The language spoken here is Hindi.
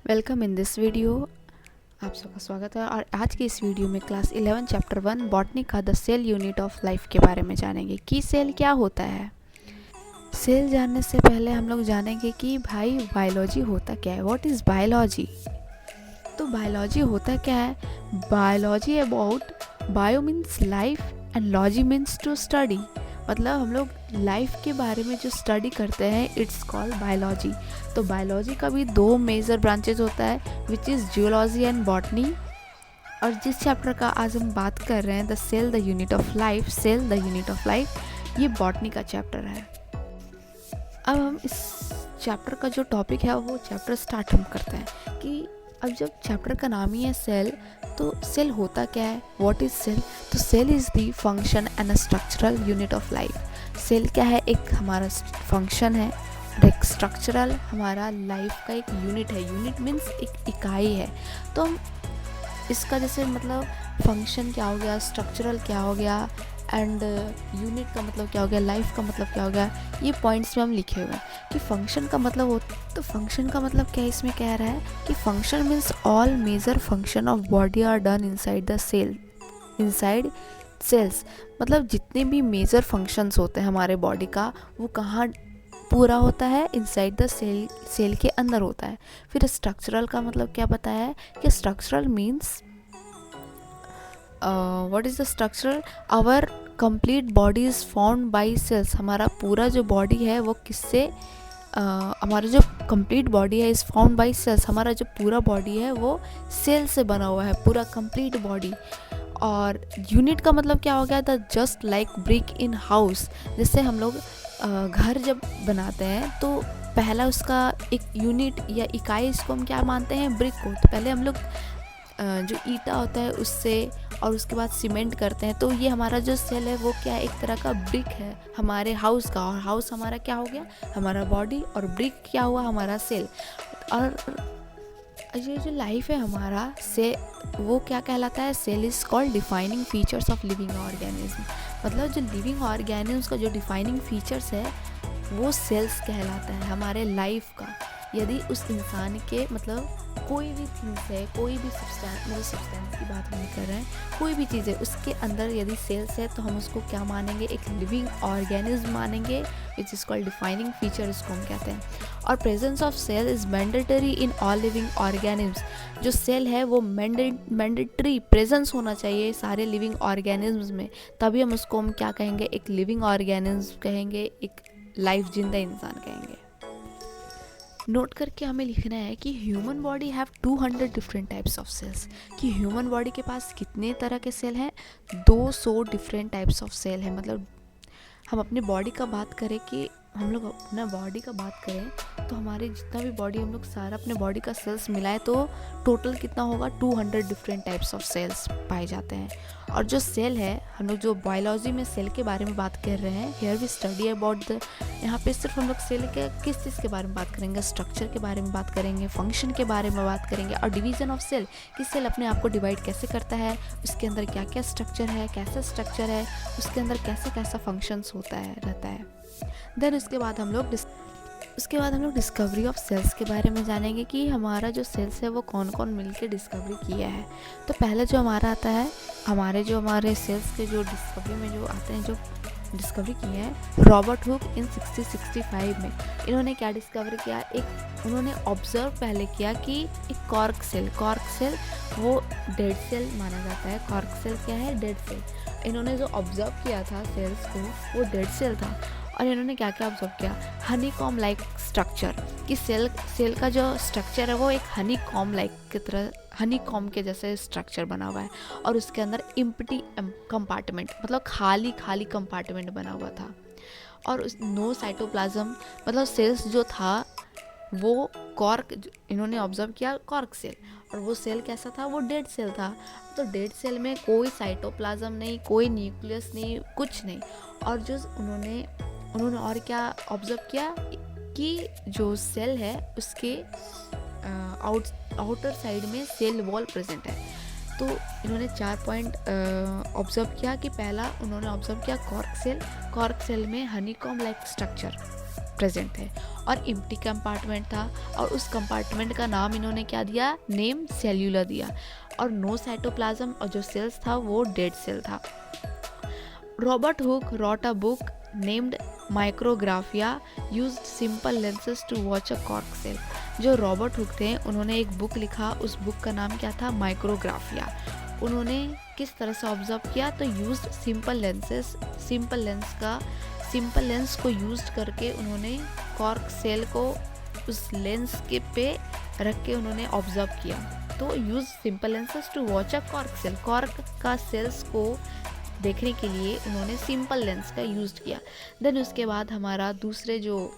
Welcome in this video. आप सबका स्वागत है और आज की इस वीडियो में क्लास 11 चैप्टर 1 बॉटनी का the cell unit of life के बारे में जानेंगे कि सेल क्या होता है। सेल जानने से पहले हम लोग जानेंगे कि भाई बायोलॉजी होता क्या है। What is biology? तो बायोलॉजी होता क्या है? Biology about bio means life and logy means to study. मतलब हम लोग लाइफ के बारे में जो स्टडी करते हैं इट्स कॉल्ड बायोलॉजी। तो बायोलॉजी का भी दो मेजर ब्रांचेज होता है which is geology and botany. और जिस चैप्टर का आज हम बात कर रहे हैं the cell the unit of life, cell the unit of life, ये बॉटनी का चैप्टर है। अब हम इस चैप्टर का जो टॉपिक है वो चैप्टर स्टार्ट हम करते हैं कि अब जब चैप्टर का नाम ही है सेल, तो सेल होता क्या है? What is cell? तो cell is the function and structural unit of life. Cell क्या है? एक हमारा फंक्शन है और एक स्ट्रक्चरल हमारा लाइफ का एक यूनिट है। यूनिट मीन्स एक इकाई है। तो हम इसका जैसे मतलब फंक्शन क्या हो गया, स्ट्रक्चरल क्या हो गया एंड यूनिट का मतलब क्या हो गया, लाइफ का मतलब क्या हो गया, ये पॉइंट्स में हम लिखे हुए हैं कि फंक्शन का मतलब हो। तो फंक्शन का मतलब क्या इसमें कह रहा है कि function means all major function of body are done inside the cell, inside cells. मतलब जितने भी मेजर फंक्शंस होते हैं हमारे बॉडी का वो कहाँ पूरा होता है? इनसाइड द सेल, सेल के अंदर होता है। फिर स्ट्रक्चरल का मतलब क्या बताया है कि structural means what is the structural? Our complete body is found by cells. हमारा पूरा जो बॉडी है वो किससे हमारा जो कंप्लीट बॉडी है इज़ फाउंड बाई सेल्स। हमारा जो पूरा बॉडी है वो सेल से बना हुआ है, पूरा कंप्लीट बॉडी। और यूनिट का मतलब क्या हो गया? The just like brick in house. जैसे हम लोग घर जब बनाते हैं तो पहला उसका एक यूनिट या इकाई, इसको हम क्या मानते हैं? ब्रिक को। तो पहले हम लोग जो ईटा होता है उससे और उसके बाद सीमेंट करते हैं। तो ये हमारा जो सेल है वो क्या है? एक तरह का ब्रिक है हमारे हाउस का। और हाउस हमारा क्या हो गया? हमारा बॉडी। और ब्रिक क्या हुआ? हमारा सेल। और ये जो लाइफ है हमारा से वो क्या कहलाता है? Cell is called defining features of living organism. मतलब जो लिविंग ऑर्गेनिज्म का जो डिफाइनिंग फीचर्स है वो सेल्स कहलाता है हमारे लाइफ का। यदि उस इंसान के मतलब कोई भी थिंग्स है, कोई भी सब्सटेंस की बात नहीं कर रहे हैं, कोई भी चीज़ है उसके अंदर यदि सेल्स है तो हम उसको क्या मानेंगे? एक लिविंग ऑर्गेनिज्म मानेंगे which is called defining feature, इसको हम कहते हैं। और presence of cell is mandatory in all living organism. जो सेल है वो मैंडेटरी प्रेजेंस होना चाहिए सारे लिविंग ऑर्गेनिज्म में, तभी हम उसको हम क्या कहेंगे? एक लिविंग ऑर्गेनिज्म कहेंगे, एक लाइफ जिंदा इंसान कहेंगे। नोट करके हमें लिखना है कि human body have 200 different types of cells. कि ह्यूमन बॉडी के पास कितने तरह के सेल हैं? 200 डिफरेंट टाइप्स ऑफ सेल हैं। मतलब हम अपनी बॉडी का बात करें कि हम लोग अपना बॉडी का बात करें तो हमारे जितना भी बॉडी हम लोग सारा अपने बॉडी का सेल्स मिलाए तो टोटल कितना होगा? 200 डिफरेंट टाइप्स ऑफ सेल्स पाए जाते हैं। और जो सेल है, हम लोग जो बायोलॉजी में सेल के बारे में बात कर रहे हैं, here we study about the, यहाँ पे सिर्फ हम लोग सेल के किस चीज़ के बारे में बात करेंगे? स्ट्रक्चर के बारे में बात करेंगे, फंक्शन के बारे में बात करेंगे और डिवीज़न ऑफ सेल कि सेल अपने आप को डिवाइड कैसे करता है, उसके अंदर क्या क्या स्ट्रक्चर है, कैसा स्ट्रक्चर है, उसके अंदर कैसा कैसा फंक्शंस होता है रहता है। देन उसके बाद हम लोग डिस्कवरी ऑफ सेल्स के बारे में जानेंगे कि हमारा जो सेल्स है वो कौन कौन मिलकर डिस्कवरी किया है। तो पहले जो हमारा आता है, हमारे सेल्स के जो डिस्कवरी में जो आते हैं, जो डिस्कवरी किए हैं रॉबर्ट हुक इन 1665 में। इन्होंने क्या डिस्कवर किया? उन्होंने ऑब्जर्व पहले किया कि एक कॉर्क सेल वो डेड सेल माना जाता है। कॉर्क सेल क्या है? Dead cell. इन्होंने जो ऑब्जर्व किया था सेल्स को वो डेड सेल था। और इन्होंने क्या क्या ऑब्जर्व किया? हनी कॉम लाइक स्ट्रक्चर, कि सेल का जो स्ट्रक्चर है वो एक हनी कॉम लाइक की तरह, हनी कॉम के जैसे स्ट्रक्चर बना हुआ है। और उसके अंदर इम्प्टी कंपार्टमेंट मतलब खाली कंपार्टमेंट बना हुआ था। और उस नो साइटोप्लाज्म, मतलब सेल्स जो था वो कॉर्क, इन्होंने ऑब्जर्व किया कॉर्क सेल, और वो सेल कैसा था? वो डेड सेल था। तो डेड सेल में कोई साइटोप्लाज्म नहीं, कोई न्यूक्लियस नहीं, कुछ नहीं। और जो उन्होंने और क्या ऑब्जर्व किया कि जो सेल है उसके आउटर साइड में सेल वॉल प्रेजेंट है। तो इन्होंने 4 पॉइंट ऑब्जर्व किया कि पहला उन्होंने ऑब्जर्व किया कॉर्क सेल में हनीकॉम लाइक स्ट्रक्चर। प्रेजेंट है। और एम्प्टी कंपार्टमेंट था और उस कंपार्टमेंट का नाम इन्होंने क्या दिया, नेम सेल्यूलर दिया। और नो साइटोप्लाज्म और जो सेल्स था वो डेड सेल था। Robert Hooke wrote a book named Micrographia used simple lenses to watch a cork cell। जो रॉबर्ट हुक थे उन्होंने एक बुक लिखा, उस बुक का नाम क्या था, माइक्रोग्राफिया। उन्होंने किस तरह से ऑब्जर्व किया, तो used simple lenses, simple lens को यूज करके उन्होंने कॉर्क सेल को उस लेंस के पे रख के उन्होंने ऑब्जर्व किया। तो use simple lenses to watch a cork cell, cork का सेल्स को देखने के लिए उन्होंने सिंपल लेंस का यूज किया। देन उसके बाद हमारा दूसरे जो